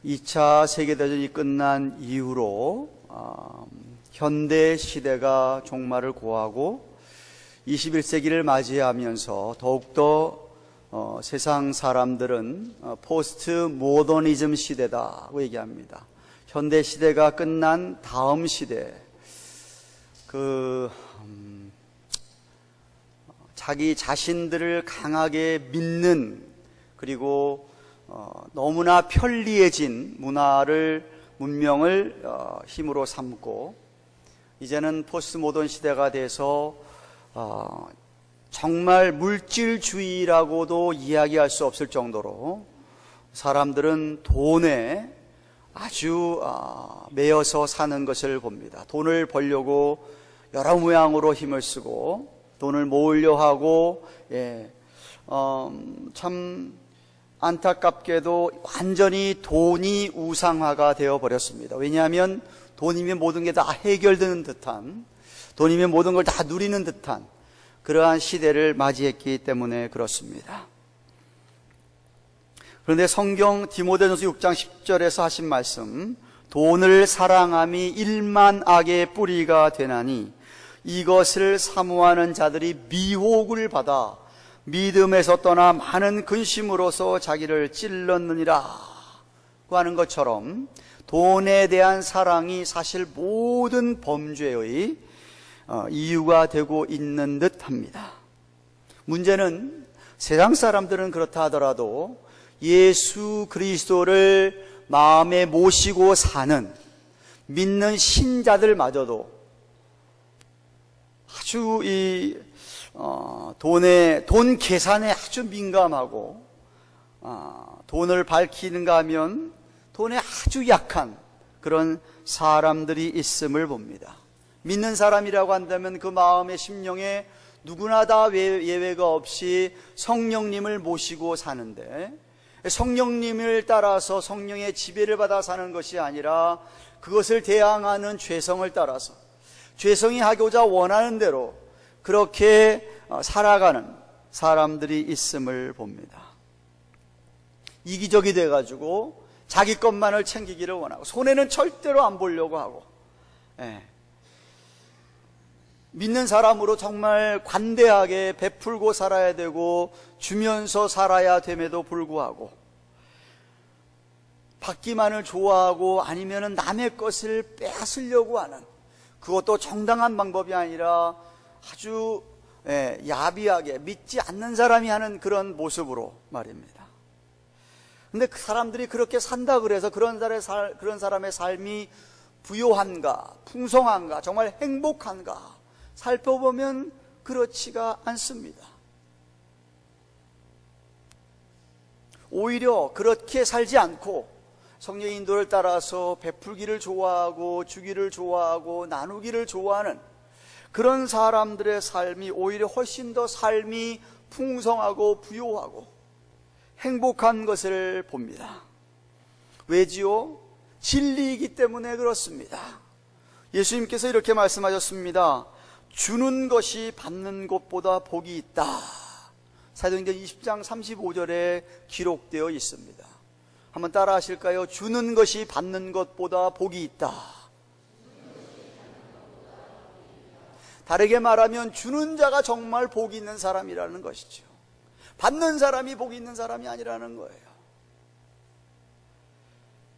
2차 세계대전이 끝난 이후로 현대 시대가 종말을 고하고 21세기를 맞이하면서 더욱더 세상 사람들은 포스트 모더니즘 시대다고 얘기합니다. 현대 시대가 끝난 다음 시대, 자기 자신들을 강하게 믿는, 그리고 너무나 편리해진 문명을 힘으로 삼고, 이제는 포스트 모던 시대가 돼서 정말 물질주의라고도 이야기할 수 없을 정도로 사람들은 돈에 아주 매여서 사는 것을 봅니다. 돈을 벌려고 여러 모양으로 힘을 쓰고 돈을 모으려 하고, 참 안타깝게도 완전히 돈이 우상화가 되어 버렸습니다. 왜냐하면 돈이면 모든 게 다 해결되는 듯한, 돈이면 모든 걸 다 누리는 듯한 그러한 시대를 맞이했기 때문에 그렇습니다. 그런데 성경 디모데전서 6장 10절에서 하신 말씀, 돈을 사랑함이 일만 악의 뿌리가 되나니 이것을 사모하는 자들이 미혹을 받아 믿음에서 떠나 많은 근심으로서 자기를 찔렀느니라 고 하는 것처럼, 돈에 대한 사랑이 사실 모든 범죄의 이유가 되고 있는 듯 합니다. 문제는 세상 사람들은 그렇다 하더라도 예수 그리스도를 마음에 모시고 사는 믿는 신자들마저도 아주 돈 계산에 아주 민감하고, 돈을 밝히는가 하면 돈에 아주 약한 그런 사람들이 있음을 봅니다. 믿는 사람이라고 한다면 그 마음의 심령에 누구나 다 예외가 없이 성령님을 모시고 사는데, 성령님을 따라서 성령의 지배를 받아 사는 것이 아니라 그것을 대항하는 죄성을 따라서 죄성이 하고자 원하는 대로 그렇게 살아가는 사람들이 있음을 봅니다. 이기적이 돼가지고 자기 것만을 챙기기를 원하고 손해는 절대로 안 보려고 하고, 믿는 사람으로 정말 관대하게 베풀고 살아야 되고 주면서 살아야 됨에도 불구하고 받기만을 좋아하고 아니면 남의 것을 빼앗으려고 하는, 그것도 정당한 방법이 아니라 아주 야비하게 믿지 않는 사람이 하는 그런 모습으로 말입니다. 근데 그 사람들이 그렇게 산다 그래서 그런 사람의 삶이 부요한가, 풍성한가, 정말 행복한가 살펴보면 그렇지가 않습니다. 오히려 그렇게 살지 않고 성령의 인도를 따라서 베풀기를 좋아하고 주기를 좋아하고 나누기를 좋아하는 그런 사람들의 삶이 오히려 훨씬 더 삶이 풍성하고 부요하고 행복한 것을 봅니다. 왜지요? 진리이기 때문에 그렇습니다. 예수님께서 이렇게 말씀하셨습니다. 주는 것이 받는 것보다 복이 있다. 사도행전 20장 35절에 기록되어 있습니다. 한번 따라 하실까요? 주는 것이 받는 것보다 복이 있다. 다르게 말하면 주는 자가 정말 복이 있는 사람이라는 것이죠. 받는 사람이 복이 있는 사람이 아니라는 거예요.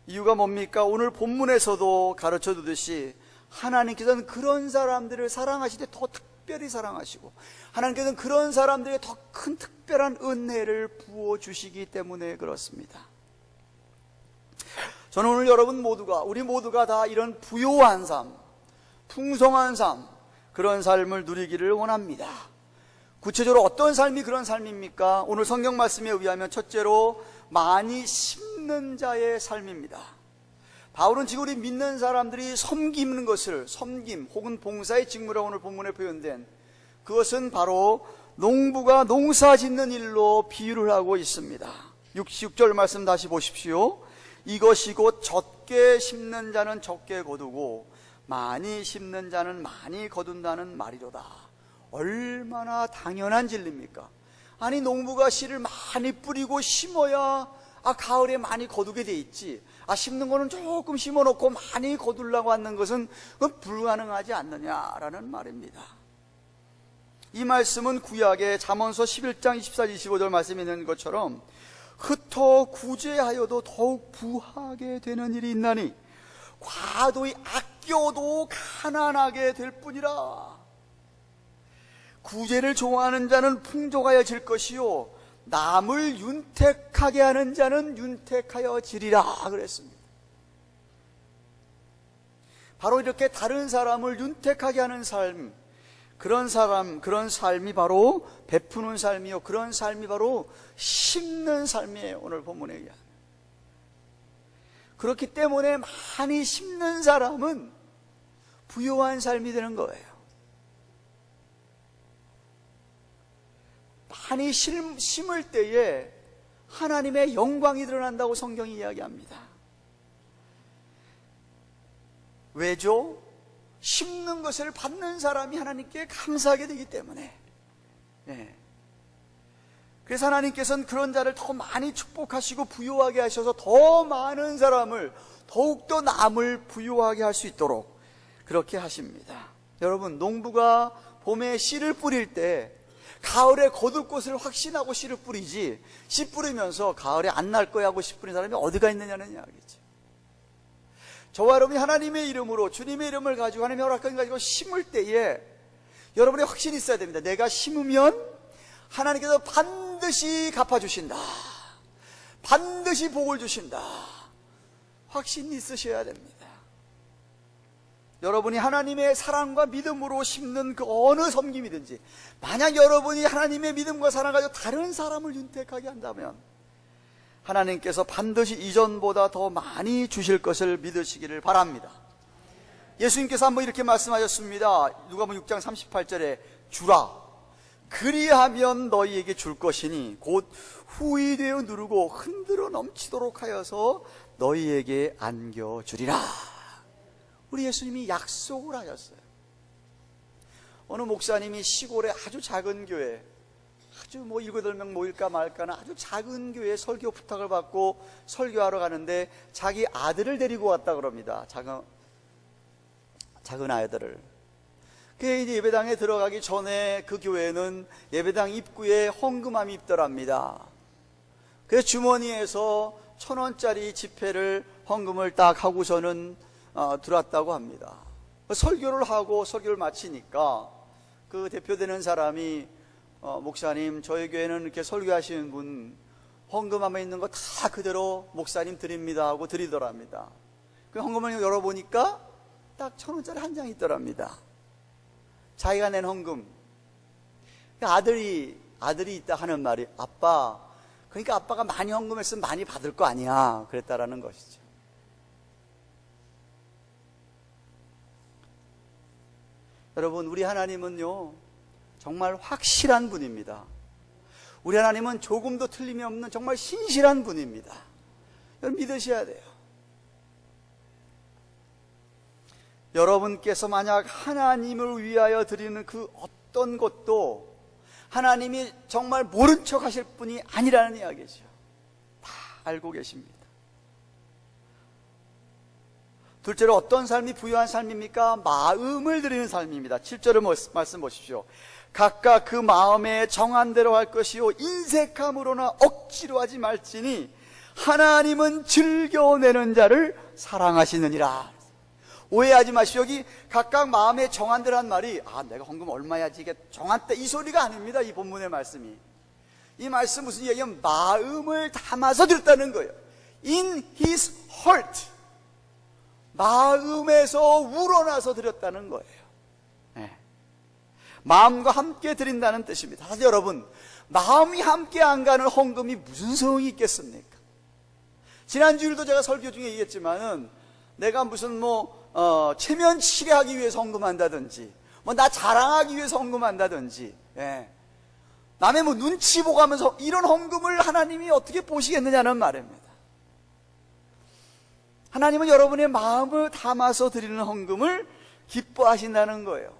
이유가 뭡니까? 오늘 본문에서도 가르쳐 두듯이 하나님께서는 그런 사람들을 사랑하실 때 더 특별히 사랑하시고, 하나님께서는 그런 사람들에게 더 큰 특별한 은혜를 부어주시기 때문에 그렇습니다. 저는 오늘 우리 모두가 다 이런 부요한 삶, 풍성한 삶, 그런 삶을 누리기를 원합니다. 구체적으로 어떤 삶이 그런 삶입니까? 오늘 성경 말씀에 의하면 첫째로 많이 심는 자의 삶입니다. 바울은 지금 우리 믿는 사람들이 섬기는 것을, 섬김 혹은 봉사의 직무라고 오늘 본문에 표현된 그것은 바로 농부가 농사 짓는 일로 비유를 하고 있습니다. 66절 말씀 다시 보십시오. 이것이 곧 적게 심는 자는 적게 거두고 많이 심는 자는 많이 거둔다는 말이로다. 얼마나 당연한 진리입니까? 아니, 농부가 씨를 많이 뿌리고 심어야 가을에 많이 거두게 돼 있지. 심는 거는 조금 심어놓고 많이 거두려고 하는 것은 그건 불가능하지 않느냐라는 말입니다. 이 말씀은 구약의 잠언서 11장 24, 25절 말씀에 있는 것처럼 흩어 구제하여도 더욱 부하게 되는 일이 있나니 과도히 아껴도 가난하게 될 뿐이라. 구제를 좋아하는 자는 풍족하여질 것이요 남을 윤택하게 하는 자는 윤택하여지리라 그랬습니다. 바로 이렇게 다른 사람을 윤택하게 하는 삶, 그런 삶이 바로 베푸는 삶이요, 그런 삶이 바로 심는 삶이에요. 오늘 본문에 의하면. 그렇기 때문에 많이 심는 사람은 부요한 삶이 되는 거예요. 많이 심을 때에 하나님의 영광이 드러난다고 성경이 이야기합니다. 왜죠? 심는 것을 받는 사람이 하나님께 감사하게 되기 때문에. 그래서 하나님께서는 그런 자를 더 많이 축복하시고 부요하게 하셔서 더 많은 사람을, 더욱더 남을 부요하게 할 수 있도록 그렇게 하십니다. 여러분, 농부가 봄에 씨를 뿌릴 때 가을에 거둘 것을 확신하고 씨를 뿌리지, 씨 뿌리면서 가을에 안 날 거야 하고 씨 뿌린 사람이 어디가 있느냐는 이야기죠. 저와 여러분이 하나님의 이름으로, 주님의 이름을 가지고 하나님의 허락을 가지고 심을 때에 여러분의 확신이 있어야 됩니다. 내가 심으면 하나님께서 반드시 갚아주신다, 반드시 복을 주신다, 확신이 있으셔야 됩니다. 여러분이 하나님의 사랑과 믿음으로 심는 그 어느 섬김이든지, 만약 여러분이 하나님의 믿음과 사랑을 가지고 다른 사람을 윤택하게 한다면 하나님께서 반드시 이전보다 더 많이 주실 것을 믿으시기를 바랍니다. 예수님께서 한번 이렇게 말씀하셨습니다. 누가복음 6장 38절에 주라, 그리하면 너희에게 줄 것이니 곧 후히 되어 누르고 흔들어 넘치도록 하여서 너희에게 안겨주리라. 우리 예수님이 약속을 하셨어요. 어느 목사님이 시골의 아주 작은 교회, 아주 7-8명 모일까 말까는 아주 작은 교회에 설교 부탁을 받고 설교하러 가는데 자기 아들을 데리고 왔다 그럽니다. 작은 아이들을. 그 이제 예배당에 들어가기 전에 그 교회는 예배당 입구에 헌금함이 있더랍니다. 그래서 주머니에서 1,000원짜리 지폐를 헌금을 딱 하고서는 들어왔다고 합니다. 설교를 하고 설교를 마치니까 그 대표되는 사람이 목사님, 저희 교회는 이렇게 설교하시는 분 헌금함에 있는 거 다 그대로 목사님 드립니다 하고 드리더랍니다. 그 헌금을 열어보니까 딱 1,000원짜리 한 장이 있더랍니다. 자기가 낸 헌금. 아들이 있다 하는 말이, 아빠, 그러니까 아빠가 많이 헌금했으면 많이 받을 거 아니야, 그랬다라는 것이죠. 여러분, 우리 하나님은요 정말 확실한 분입니다. 우리 하나님은 조금도 틀림이 없는 정말 신실한 분입니다. 여러분, 믿으셔야 돼요. 여러분께서 만약 하나님을 위하여 드리는 그 어떤 것도 하나님이 정말 모른 척 하실 분이 아니라는 이야기죠. 다 알고 계십니다. 둘째로 어떤 삶이 부유한 삶입니까? 마음을 드리는 삶입니다. 7절을 말씀 보십시오. 각각 그 마음에 정한 대로 할 것이요 인색함으로나 억지로 하지 말지니 하나님은 즐겨내는 자를 사랑하시느니라. 오해하지 마시오. 여기 각각 마음에 정한 대로 한 말이 내가 헌금 얼마야지 이게 정한 때, 이 소리가 아닙니다. 이 본문의 말씀이. 이 말씀 무슨 얘기냐면 마음을 담아서 드렸다는 거예요. In his heart, 마음에서 우러나서 드렸다는 거예요. 마음과 함께 드린다는 뜻입니다. 사실 여러분, 마음이 함께 안 가는 헌금이 무슨 소용이 있겠습니까? 지난주일도 제가 설교 중에 얘기했지만은 내가 무슨 체면 치레하기 위해서 헌금한다든지 나 자랑하기 위해서 헌금한다든지 남의 눈치 보고 하면서 이런 헌금을 하나님이 어떻게 보시겠느냐는 말입니다. 하나님은 여러분의 마음을 담아서 드리는 헌금을 기뻐하신다는 거예요.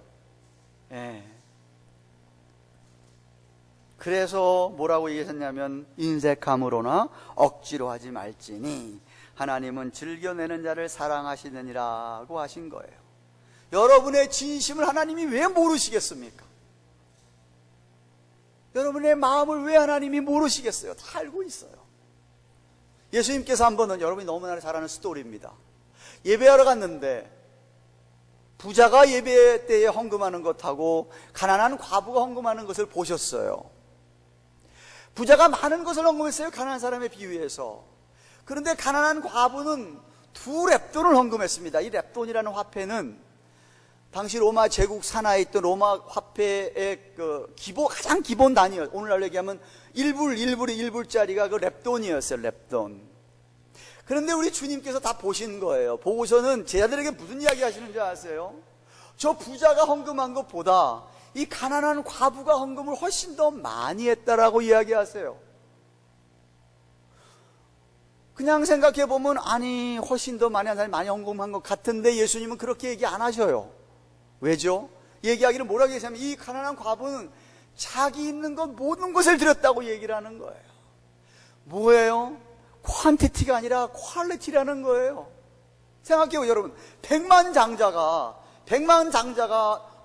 그래서 뭐라고 얘기하셨냐면 인색함으로나 억지로 하지 말지니 하나님은 즐겨내는 자를 사랑하시느니라고 하신 거예요. 여러분의 진심을 하나님이 왜 모르시겠습니까? 여러분의 마음을 왜 하나님이 모르시겠어요? 다 알고 있어요. 예수님께서 한 번은, 여러분이 너무나 잘 아는 스토리입니다. 예배하러 갔는데 부자가 예배 때에 헌금하는 것하고 가난한 과부가 헌금하는 것을 보셨어요. 부자가 많은 것을 헌금했어요, 가난한 사람에 비유해서. 그런데 가난한 과부는 2렙돈을 헌금했습니다. 이 렙돈이라는 화폐는 당시 로마 제국 산하에 있던 로마 화폐의 가장 기본 단위였어요. 오늘날 얘기하면 1불짜리가 그 렙돈이었어요, 렙돈. 그런데 우리 주님께서 다 보신 거예요. 보고서는 제자들에게 무슨 이야기 하시는 줄 아세요? 저 부자가 헌금한 것보다 이 가난한 과부가 헌금을 훨씬 더 많이 했다라고 이야기하세요. 그냥 생각해보면 아니 훨씬 더 많이 한 사람이 많이 헌금한 것 같은데 예수님은 그렇게 얘기 안 하셔요. 왜죠? 얘기하기를 뭐라고 얘기하냐면 이 가난한 과부는 자기 있는 것 모든 것을 드렸다고 얘기를 하는 거예요. 뭐예요? 퀀티티가 아니라 퀄리티라는 거예요. 생각해요, 여러분. 100만 장자가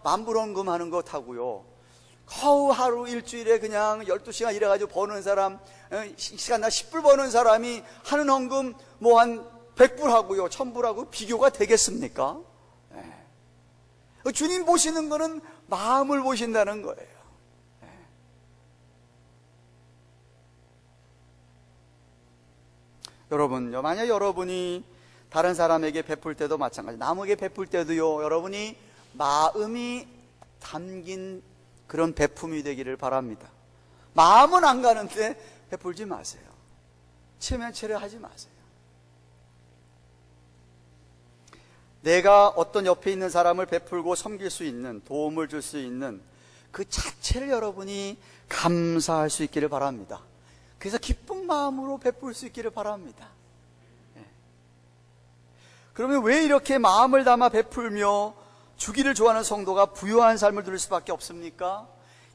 10,000불 헌금하는 것하고요, 하루 일주일에 그냥 12시간 일해가지고 버는 사람, 시간 나 10불 버는 사람이 하는 헌금 뭐 한 100불하고요 1,000불하고 비교가 되겠습니까? 네. 주님 보시는 거는 마음을 보신다는 거예요. 네. 여러분, 만약 여러분이 다른 사람에게 베풀 때도 마찬가지, 남에게 베풀 때도요, 여러분이 마음이 담긴 그런 베품이 되기를 바랍니다. 마음은 안 가는데 베풀지 마세요. 체면체를 하지 마세요. 내가 어떤 옆에 있는 사람을 베풀고 섬길 수 있는, 도움을 줄 수 있는 그 자체를 여러분이 감사할 수 있기를 바랍니다. 그래서 기쁜 마음으로 베풀 수 있기를 바랍니다. 그러면 왜 이렇게 마음을 담아 베풀며 주기를 좋아하는 성도가 부유한 삶을 누릴 수밖에 없습니까?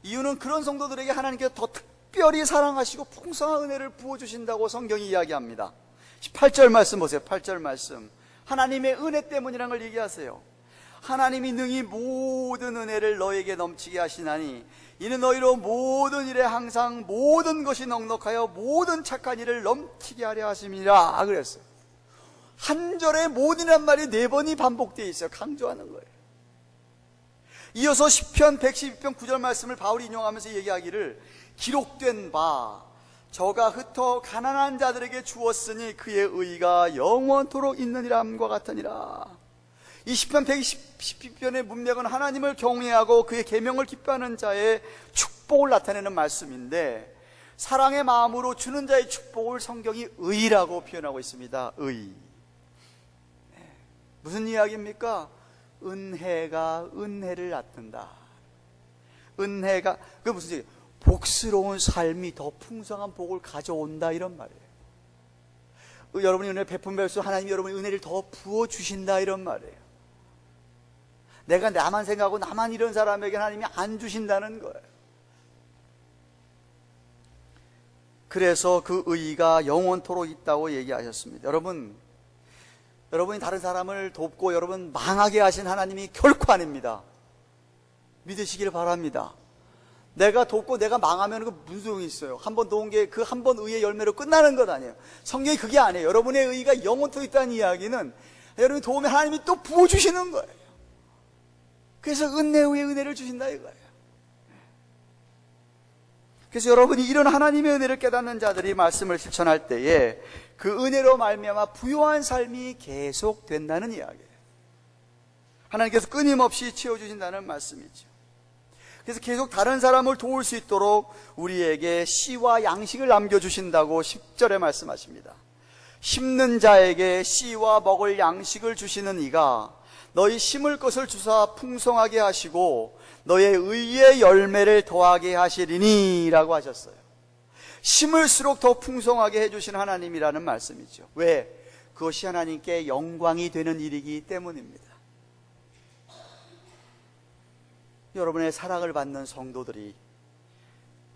이유는 그런 성도들에게 하나님께서 더 특별히 사랑하시고 풍성한 은혜를 부어주신다고 성경이 이야기합니다. 8절 말씀 보세요. 8절 말씀. 하나님의 은혜 때문이라는 걸 얘기하세요. 하나님이 능히 모든 은혜를 너에게 넘치게 하시나니 이는 너희로 모든 일에 항상 모든 것이 넉넉하여 모든 착한 일을 넘치게 하려 하심이라 그랬어요. 한 절에 모든이란 말이 4번이 반복되어 있어요. 강조하는 거예요. 이어서 시편 112편 9절 말씀을 바울이 인용하면서 얘기하기를 기록된 바 저가 흩어 가난한 자들에게 주었으니 그의 의가 영원토록 있느니라 함과 같으니라. 이 시편 112편의 문맥은 하나님을 경외하고 그의 계명을 기뻐하는 자의 축복을 나타내는 말씀인데, 사랑의 마음으로 주는 자의 축복을 성경이 의라고 표현하고 있습니다. 의. 무슨 이야기입니까? 은혜가 은혜를 낳는다. 은혜가, 그게 무슨 얘기예요? 복스러운 삶이 더 풍성한 복을 가져온다, 이런 말이에요. 여러분이 은혜를 베푼면서 하나님이 여러분의 은혜를 더 부어주신다, 이런 말이에요. 내가 나만 생각하고 나만 이런 사람에게 하나님이 안 주신다는 거예요. 그래서 그 의가 영원토록 있다고 얘기하셨습니다. 여러분이 다른 사람을 돕고 여러분 망하게 하신 하나님이 결코 아닙니다. 믿으시길 바랍니다. 내가 돕고 내가 망하면 그 무슨 소용이 있어요? 한 번 도운 게 그 한 번 의의 열매로 끝나는 것 아니에요. 성경이 그게 아니에요. 여러분의 의가 영원토록 있다는 이야기는 여러분이 도우면 하나님이 또 부어주시는 거예요. 그래서 은혜 위에 은혜를 주신다 이거예요. 그래서 여러분이 이런 하나님의 은혜를 깨닫는 자들이 말씀을 실천할 때에 그 은혜로 말미암아 부유한 삶이 계속된다는 이야기예요. 하나님께서 끊임없이 채워주신다는 말씀이죠. 그래서 계속 다른 사람을 도울 수 있도록 우리에게 씨와 양식을 남겨주신다고 10절에 말씀하십니다. 심는 자에게 씨와 먹을 양식을 주시는 이가 너희 심을 것을 주사 풍성하게 하시고 너의 의의 열매를 더하게 하시리니 라고 하셨어요. 심을수록 더 풍성하게 해주신 하나님이라는 말씀이죠. 왜? 그것이 하나님께 영광이 되는 일이기 때문입니다. 여러분의 사랑을 받는 성도들이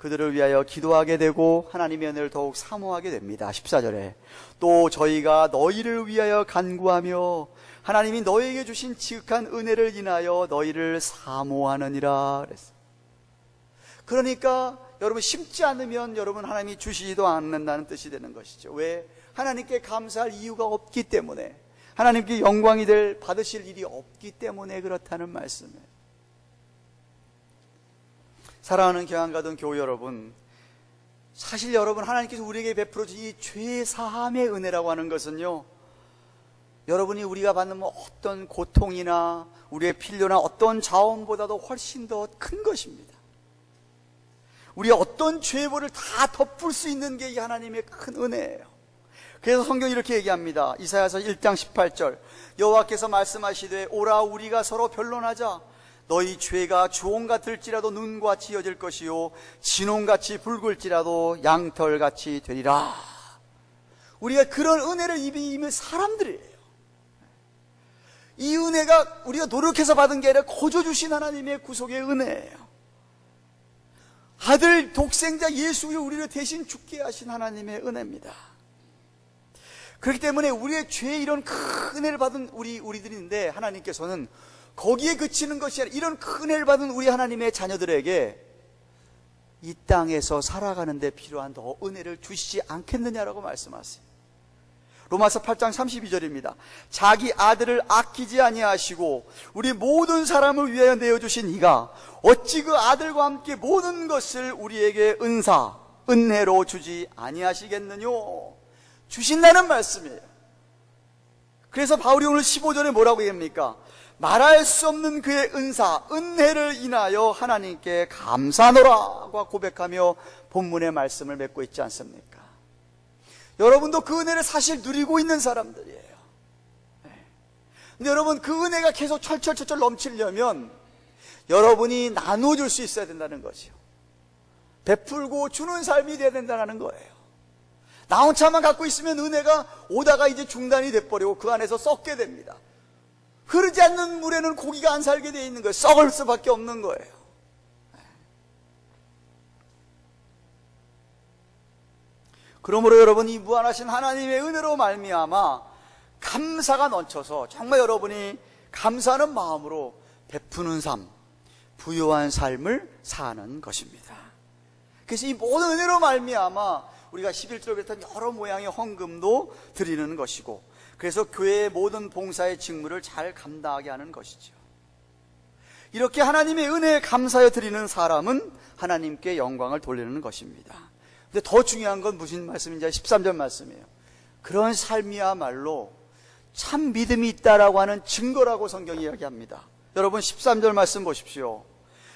그들을 위하여 기도하게 되고 하나님의 은혜를 더욱 사모하게 됩니다. 14절에 또 저희가 너희를 위하여 간구하며 하나님이 너희에게 주신 지극한 은혜를 인하여 너희를 사모하느니라 그랬어요. 그러니까 여러분 심지 않으면 여러분 하나님이 주시지도 않는다는 뜻이 되는 것이죠. 왜? 하나님께 감사할 이유가 없기 때문에, 하나님께 영광이 받으실 일이 없기 때문에 그렇다는 말씀이에요. 사랑하는 교양가든 교우 여러분, 사실 여러분 하나님께서 우리에게 베풀어 주신 이 죄 사함의 은혜라고 하는 것은요, 여러분이 우리가 받는 어떤 고통이나 우리의 필요나 어떤 자원보다도 훨씬 더 큰 것입니다. 우리의 어떤 죄벌을 다 덮을 수 있는 게 이 하나님의 큰 은혜예요. 그래서 성경이 이렇게 얘기합니다. 이사야서 1장 18절 여호와께서 말씀하시되 오라 우리가 서로 변론하자. 너희 죄가 주홍같을지라도 눈과 지어질 것이요 진홍같이 붉을지라도 양털같이 되리라. 우리가 그런 은혜를 입은 사람들이에요. 이 은혜가 우리가 노력해서 받은 게 아니라 거저 주신 하나님의 구속의 은혜예요. 아들 독생자 예수를 우리를 대신 죽게 하신 하나님의 은혜입니다. 그렇기 때문에 우리의 죄에 이런 큰 은혜를 받은 우리들인데, 하나님께서는 거기에 그치는 것이 아니라 이런 큰 은혜를 받은 우리 하나님의 자녀들에게 이 땅에서 살아가는 데 필요한 더 은혜를 주시지 않겠느냐라고 말씀하세요. 로마서 8장 32절입니다. 자기 아들을 아끼지 아니하시고 우리 모든 사람을 위하여 내어주신 이가 어찌 그 아들과 함께 모든 것을 우리에게 은혜로 주지 아니하시겠느뇨. 주신다는 말씀이에요. 그래서 바울이 오늘 15절에 뭐라고 얘기합니까? 말할 수 없는 그의 은혜를 인하여 하나님께 감사하노라고 고백하며 본문의 말씀을 맺고 있지 않습니까? 여러분도 그 은혜를 사실 누리고 있는 사람들이에요. 근데 여러분 그 은혜가 계속 철철 넘치려면 여러분이 나눠줄 수 있어야 된다는 거죠. 베풀고 주는 삶이 돼야 된다는 거예요. 나 혼자만 갖고 있으면 은혜가 오다가 이제 중단이 돼버리고 그 안에서 썩게 됩니다. 흐르지 않는 물에는 고기가 안 살게 되어 있는 거예요. 썩을 수밖에 없는 거예요. 그러므로 여러분 이 무한하신 하나님의 은혜로 말미암아 감사가 넘쳐서 정말 여러분이 감사하는 마음으로 베푸는 삶, 부요한 삶을 사는 것입니다. 그래서 이 모든 은혜로 말미암아 우리가 11조를 비롯한 여러 모양의 헌금도 드리는 것이고, 그래서 교회의 모든 봉사의 직무를 잘 감당하게 하는 것이죠. 이렇게 하나님의 은혜에 감사하여 드리는 사람은 하나님께 영광을 돌리는 것입니다. 근데 더 중요한 건 무슨 말씀인지 13절 말씀이에요. 그런 삶이야말로 참 믿음이 있다라고 하는 증거라고 성경이 이야기합니다. 여러분 13절 말씀 보십시오.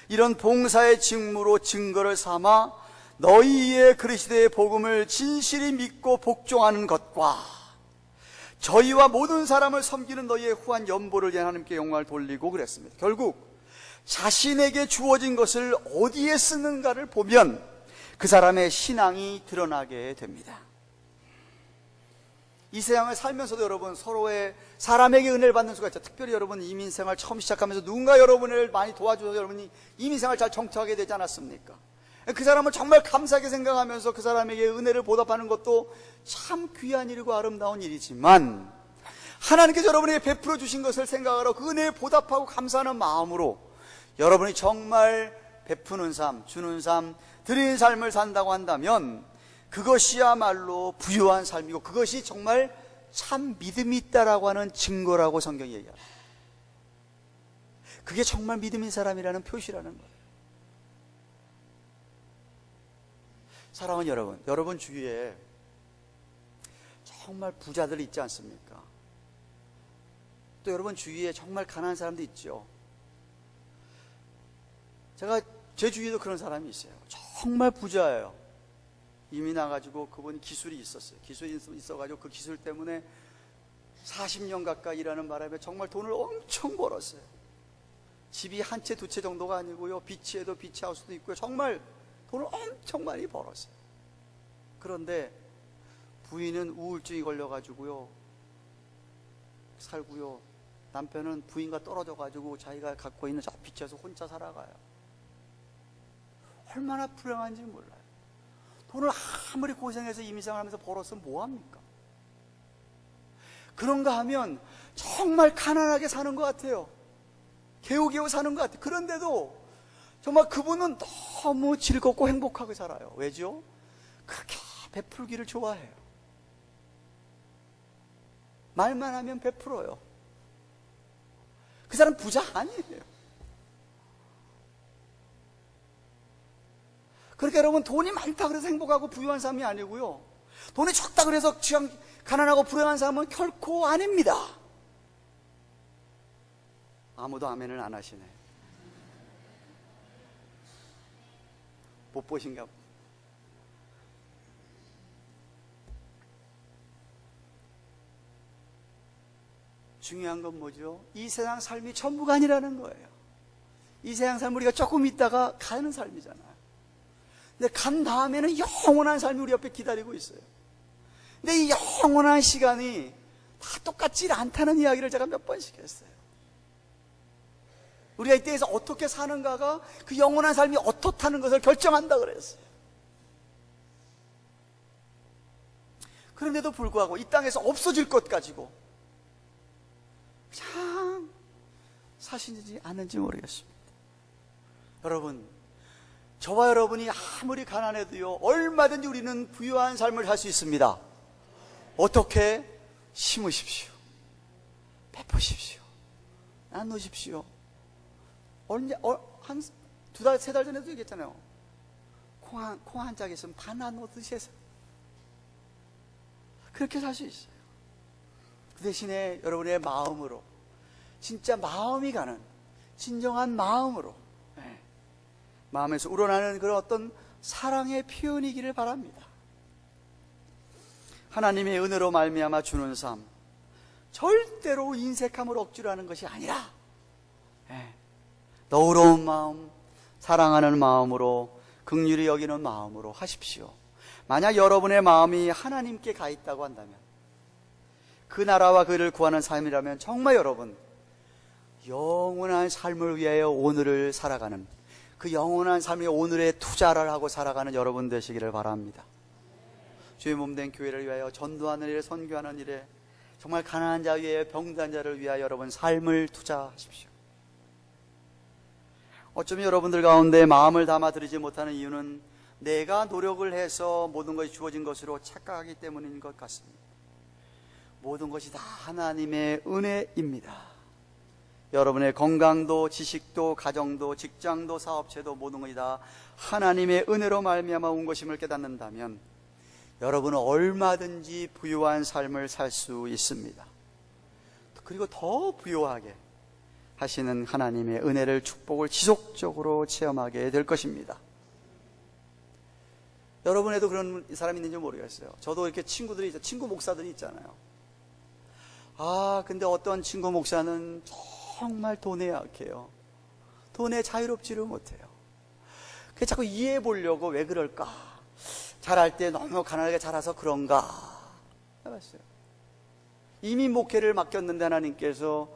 이런 봉사의 직무로 증거를 삼아 너희의 그리스도의 복음을 진실히 믿고 복종하는 것과 저희와 모든 사람을 섬기는 너희의 후한 연보를 위해 하나님께 영광을 돌리고 그랬습니다. 결국 자신에게 주어진 것을 어디에 쓰는가를 보면 그 사람의 신앙이 드러나게 됩니다. 이 세상을 살면서도 여러분 서로의 사람에게 은혜를 받는 수가 있죠. 특별히 여러분 이민생활 처음 시작하면서 누군가 여러분을 많이 도와줘서 여러분이 이민생활 잘 정착하게 되지 않았습니까? 그 사람을 정말 감사하게 생각하면서 그 사람에게 은혜를 보답하는 것도 참 귀한 일이고 아름다운 일이지만, 하나님께서 여러분에게 베풀어 주신 것을 생각하러 그 은혜에 보답하고 감사하는 마음으로 여러분이 정말 베푸는 삶, 주는 삶, 드리는 삶을 산다고 한다면 그것이야말로 부유한 삶이고 그것이 정말 참 믿음이 있다라고 하는 증거라고 성경이 얘기합니다. 그게 정말 믿음 있는 사람이라는 표시라는 거예요. 사랑하는 여러분, 여러분 주위에 정말 부자들 있지 않습니까? 또 여러분 주위에 정말 가난한 사람도 있죠. 제 주위에도 그런 사람이 있어요. 정말 부자예요. 이민 와가지고 그분이 기술이 있었어요. 기술이 있어가지고 그 기술 때문에 40년 가까이 일하는 바람에 정말 돈을 엄청 벌었어요. 집이 한 채, 두 채 정도가 아니고요. 비치에도 비치하우스도 있고요. 정말 돈을 엄청 많이 벌었어요. 그런데 부인은 우울증이 걸려가지고요. 살고요. 남편은 부인과 떨어져가지고 자기가 갖고 있는 저 비치에서 혼자 살아가요. 얼마나 불행한지 몰라요. 돈을 아무리 고생해서 임시생활하면서 벌어서 뭐합니까? 그런가 하면 정말 가난하게 사는 것 같아요. 개우개우 사는 것 같아요. 그런데도 정말 그분은 너무 즐겁고 행복하게 살아요. 왜죠? 그렇게 베풀기를 좋아해요. 말만 하면 베풀어요. 그 사람 부자 아니에요. 그러니까 여러분, 돈이 많다 그래서 행복하고 부유한 사람이 아니고요, 돈이 적다 그래서 가난하고 불행한 사람은 결코 아닙니다. 아무도 아멘을 안 하시네. 못 보신가 봐. 중요한 건 뭐죠? 이 세상 삶이 전부가 아니라는 거예요. 이 세상 삶 우리가 조금 있다가 가는 삶이잖아요. 근데 간 다음에는 영원한 삶이 우리 옆에 기다리고 있어요. 근데 이 영원한 시간이 다 똑같지 않다는 이야기를 제가 몇 번씩 했어요. 우리가 이때에서 어떻게 사는가가 그 영원한 삶이 어떻다는 것을 결정한다 그랬어요. 그런데도 불구하고 이 땅에서 없어질 것 가지고 참 사시는지 않는지 모르겠습니다. 여러분, 저와 여러분이 아무리 가난해도요, 얼마든지 우리는 부유한 삶을 살 수 있습니다. 어떻게? 심으십시오. 베푸십시오. 나누십시오. 한 두 달, 세 달 전에도 얘기했잖아요. 콩 한 짝 있으면 반 나눠 드세요. 그렇게 살 수 있어요. 그 대신에 여러분의 마음으로, 진짜 마음이 가는 진정한 마음으로, 마음에서 우러나는 그런 어떤 사랑의 표현이기를 바랍니다. 하나님의 은혜로 말미암아 주는 삶, 절대로 인색함을 억지로 하는 것이 아니라 너그러운 마음, 사랑하는 마음으로, 긍휼히 여기는 마음으로 하십시오. 만약 여러분의 마음이 하나님께 가 있다고 한다면, 그 나라와 그를 구하는 삶이라면 정말 여러분, 영원한 삶을 위하여 오늘을 살아가는, 그 영원한 삶이 오늘의 투자를 하고 살아가는 여러분 되시기를 바랍니다. 주의 몸된 교회를 위하여 전도하는 일에, 선교하는 일에, 정말 가난한 자 위에 병든 자를 위하여 여러분 삶을 투자하십시오. 어쩌면 여러분들 가운데 마음을 담아 드리지 못하는 이유는 내가 노력을 해서 모든 것이 주어진 것으로 착각하기 때문인 것 같습니다. 모든 것이 다 하나님의 은혜입니다. 여러분의 건강도, 지식도, 가정도, 직장도, 사업체도 모든 것이 다 하나님의 은혜로 말미암아 온 것임을 깨닫는다면 여러분은 얼마든지 부유한 삶을 살 수 있습니다. 그리고 더 부유하게 하시는 하나님의 은혜를, 축복을 지속적으로 체험하게 될 것입니다. 여러분에도 그런 사람이 있는지 모르겠어요. 저도 이렇게 친구들이 있어요. 친구 목사들이 있잖아요. 근데 어떤 친구 목사는 정말 돈에 약해요. 돈에 자유롭지를 못해요. 그래서 자꾸 이해해 보려고 왜 그럴까? 잘할 때 너무 가난하게 자라서 그런가? 해봤어요. 이미 목회를 맡겼는데 하나님께서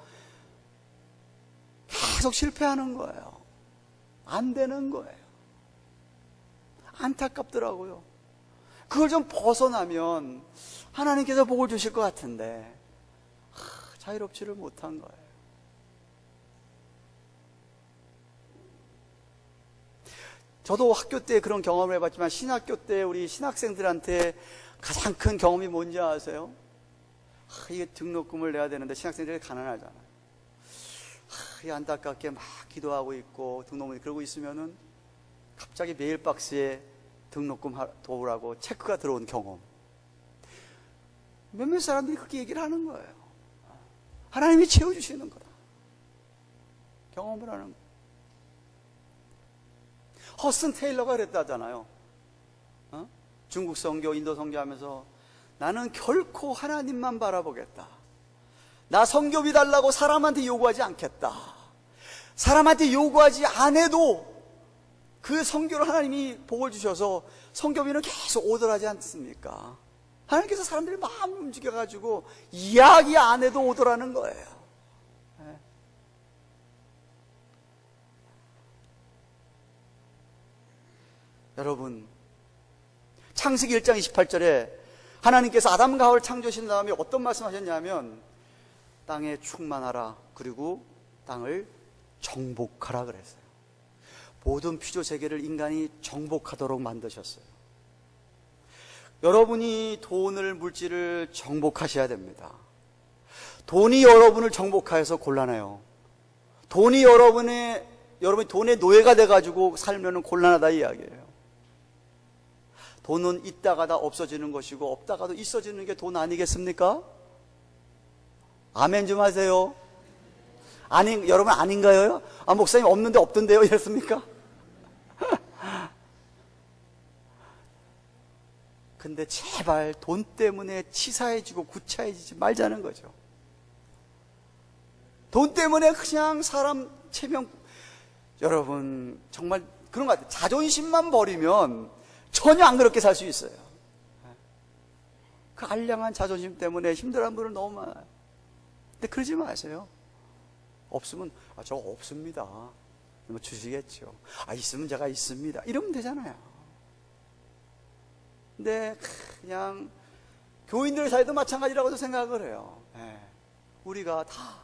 계속 실패하는 거예요. 안 되는 거예요. 안타깝더라고요. 그걸 좀 벗어나면 하나님께서 복을 주실 것 같은데 자유롭지를 못한 거예요. 저도 학교 때 그런 경험을 해봤지만 신학교 때 우리 신학생들한테 가장 큰 경험이 뭔지 아세요? 이게 등록금을 내야 되는데 신학생들이 가난하잖아요. 이 안타깝게 막 기도하고 있고 등록금 그러고 있으면은 갑자기 메일박스에 등록금 도우라고 체크가 들어온 경험. 몇몇 사람들이 그렇게 얘기를 하는 거예요. 하나님이 채워주시는 거다. 경험을 하는 거예요. 허슨 테일러가 그랬다잖아요. 중국 선교, 인도 선교 하면서 나는 결코 하나님만 바라보겠다. 나 선교비 달라고 사람한테 요구하지 않겠다. 사람한테 요구하지 않아도 그 선교를 하나님이 복을 주셔서 선교비는 계속 오더하지 않습니까? 하나님께서 사람들이 마음을 움직여가지고 이야기 안 해도 오더라는 거예요. 여러분, 창세기 1장 28절에 하나님께서 아담과 하와를 창조하신 다음에 어떤 말씀하셨냐면 땅에 충만하라, 그리고 땅을 정복하라 그랬어요. 모든 피조 세계를 인간이 정복하도록 만드셨어요. 여러분이 돈을, 물질을 정복하셔야 됩니다. 돈이 여러분을 정복하여서 곤란해요. 돈이 여러분이 돈의 노예가 돼가지고 살면 곤란하다 이야기예요. 돈은 있다가다 없어지는 것이고 없다가도 있어지는 게 돈 아니겠습니까? 아멘 좀 하세요. 여러분 아닌가요? 목사님 없는데 없던데요? 이랬습니까? 근데 제발 돈 때문에 치사해지고 구차해지지 말자는 거죠. 돈 때문에 그냥 사람 체면, 여러분 정말 그런 것 같아요. 자존심만 버리면 전혀 안 그렇게 살 수 있어요. 그 알량한 자존심 때문에 힘들어하는 분은 너무 많아요. 근데 그러지 마세요. 없으면 저 없습니다. 뭐 주시겠죠. 있으면 제가 있습니다. 이러면 되잖아요. 근데 그냥 교인들 사이도 마찬가지라고도 생각을 해요. 우리가 다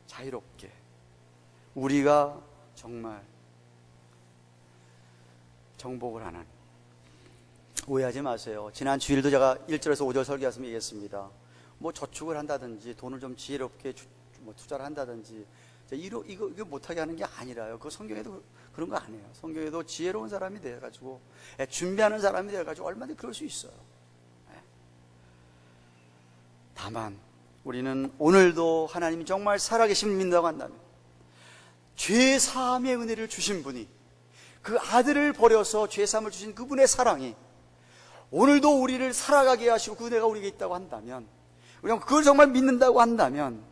자유롭게, 우리가 정말 정복을 하는, 오해하지 마세요. 지난 주일도 제가 1절에서 5절 설교하면서 얘기했습니다. 뭐 저축을 한다든지 돈을 좀 지혜롭게 투자를 한다든지 이거 못하게 하는 게 아니라요. 그 성경에도 그런 거 아니에요. 성경에도 지혜로운 사람이 되어가지고 준비하는 사람이 되어가지고 얼마든지 그럴 수 있어요. 다만 우리는 오늘도 하나님이 정말 살아계신 믿는다고 한다면 죄사함의 은혜를 주신 분이, 그 아들을 버려서 죄사함을 주신 그분의 사랑이 오늘도 우리를 살아가게 하시고 그 은혜가 우리에게 있다고 한다면, 우리가 그걸 정말 믿는다고 한다면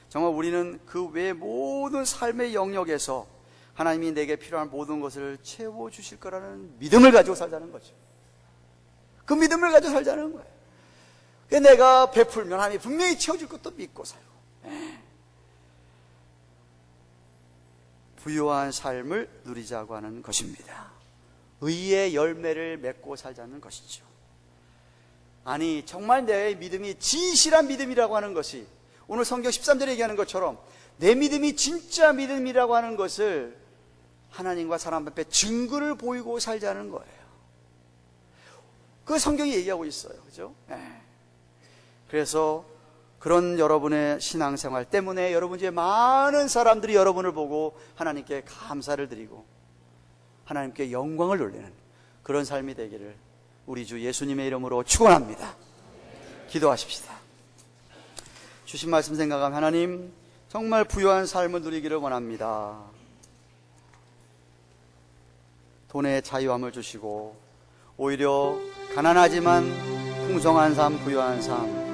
정말 우리는 그 외 모든 삶의 영역에서 하나님이 내게 필요한 모든 것을 채워주실 거라는 믿음을 가지고 살자는 거죠. 그 믿음을 가지고 살자는 거예요. 내가 베풀면 하나님이 분명히 채워줄 것도 믿고 살고, 부유한 삶을 누리자고 하는 것입니다. 의의 열매를 맺고 살자는 것이죠. 정말 내 믿음이 진실한 믿음이라고 하는 것이, 오늘 성경 13절에 얘기하는 것처럼 내 믿음이 진짜 믿음이라고 하는 것을 하나님과 사람 앞에 증거를 보이고 살자는 거예요. 그 성경이 얘기하고 있어요. 그죠? 그래서 그런 여러분의 신앙생활 때문에 여러분 중에 많은 사람들이 여러분을 보고 하나님께 감사를 드리고 하나님께 영광을 돌리는 그런 삶이 되기를 우리 주 예수님의 이름으로 축원합니다. 기도하십시다. 주신 말씀 생각하면 하나님 정말 부유한 삶을 누리기를 원합니다. 돈의 자유함을 주시고 오히려 가난하지만 풍성한 삶, 부유한 삶,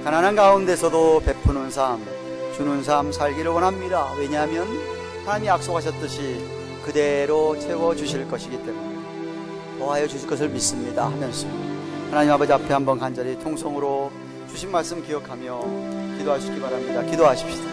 가난한 가운데서도 베푸는 삶, 주는 삶 살기를 원합니다. 왜냐하면 하나님이 약속하셨듯이 그대로 채워주실 것이기 때문에 더하여 주실 것을 믿습니다 하면서 하나님 아버지 앞에 한번 간절히 통성으로 주신 말씀 기억하며 기도하시기 바랍니다. 기도하십시다.